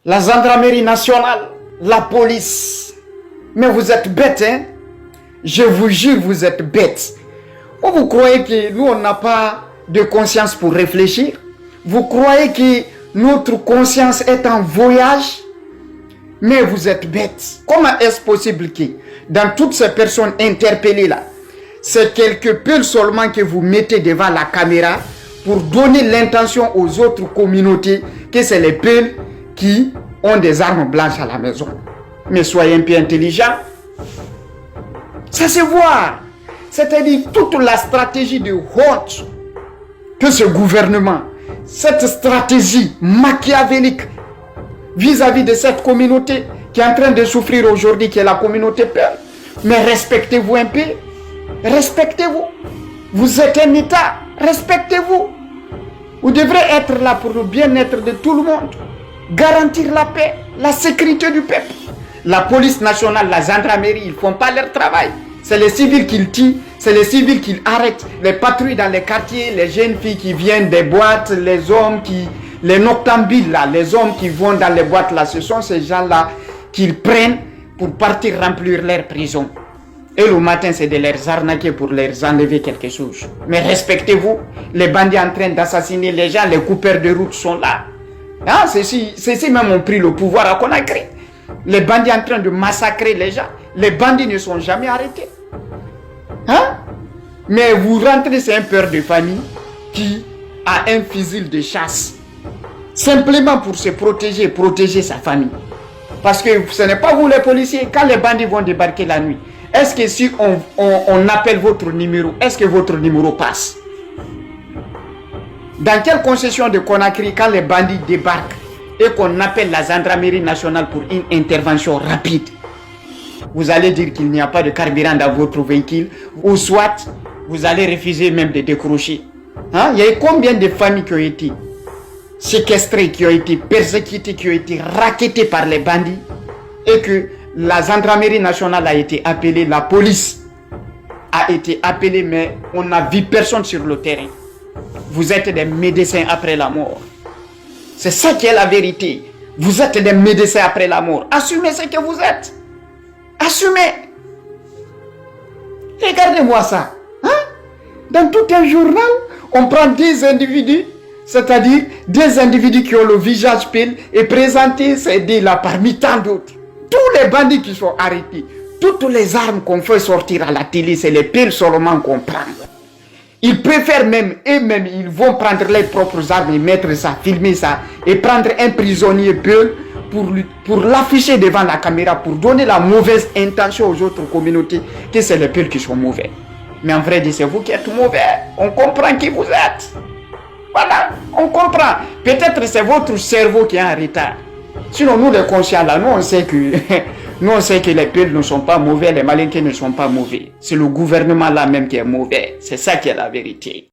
la gendarmerie nationale, la police. Mais vous êtes bêtes, hein? Je vous jure, vous êtes bêtes. Ou vous croyez que nous, on n'a pas de conscience pour réfléchir? Vous croyez que notre conscience est en voyage? Mais vous êtes bêtes. Comment est-ce possible que dans toutes ces personnes interpellées là, c'est quelques peuls seulement que vous mettez devant la caméra pour donner l'intention aux autres communautés que c'est les peuls qui ont des armes blanches à la maison? Mais soyez un peu intelligents. Ça se voit. C'est-à-dire toute la stratégie de honte que ce gouvernement, cette stratégie machiavélique vis-à-vis de cette communauté qui est en train de souffrir aujourd'hui, qui est la communauté peul. Mais respectez-vous un peu. Respectez-vous. Vous êtes un État. Respectez-vous. Vous devrez être là pour le bien-être de tout le monde. Garantir la paix, la sécurité du peuple. La police nationale, la gendarmerie, ils ne font pas leur travail. C'est les civils qu'ils tuent, c'est les civils qu'ils arrêtent. Les patrouilles dans les quartiers, les jeunes filles qui viennent des boîtes, les hommes qui... Les noctambules là, les hommes qui vont dans les boîtes là, ce sont ces gens-là qu'ils prennent pour partir remplir leur prison. Et le matin, c'est de les arnaquer pour leur enlever quelque chose. Mais respectez-vous, les bandits en train d'assassiner les gens, les coupeurs de route sont là. Ah, ceux-ci même ont pris le pouvoir à Conakry. Les bandits en train de massacrer les gens. Les bandits ne sont jamais arrêtés. Hein? Mais vous rentrez, c'est un père de famille qui a un fusil de chasse. Simplement pour se protéger, protéger sa famille. Parce que ce n'est pas vous les policiers, quand les bandits vont débarquer la nuit, est-ce que si on appelle votre numéro, est-ce que votre numéro passe? Dans quelle concession de Conakry, quand les bandits débarquent et qu'on appelle la gendarmerie nationale pour une intervention rapide, vous allez dire qu'il n'y a pas de carburant dans votre véhicule, ou soit vous allez refuser même de décrocher. Hein? Il y a combien de familles qui ont été séquestrés, qui ont été persécutés, qui ont été rackettés par les bandits, et que la gendarmerie nationale a été appelée, la police a été appelée, mais on n'a vu personne sur le terrain. Vous êtes des médecins après la mort. C'est ça qui est la vérité. Vous êtes des médecins après la mort. Assumez ce que vous êtes. Assumez. Regardez-moi ça. Hein? Dans tout un journal, on prend des individus, c'est-à-dire des individus qui ont le visage pâle et présenter ces dés-là parmi tant d'autres. Tous les bandits qui sont arrêtés, toutes les armes qu'on fait sortir à la télé, c'est les pires seulement qu'on prend. Ils préfèrent même, eux-mêmes, ils vont prendre leurs propres armes et mettre ça, filmer ça, et prendre un prisonnier peul pour l'afficher devant la caméra, pour donner la mauvaise intention aux autres communautés que c'est les peuls qui sont mauvais. Mais en vrai, c'est vous qui êtes mauvais. On comprend qui vous êtes. Voilà, on comprend. Peut-être c'est votre cerveau qui est en retard. Sinon, nous les conscients là, nous on sait que les peuples ne sont pas mauvais, les malinqués ne sont pas mauvais. C'est le gouvernement là même qui est mauvais. C'est ça qui est la vérité.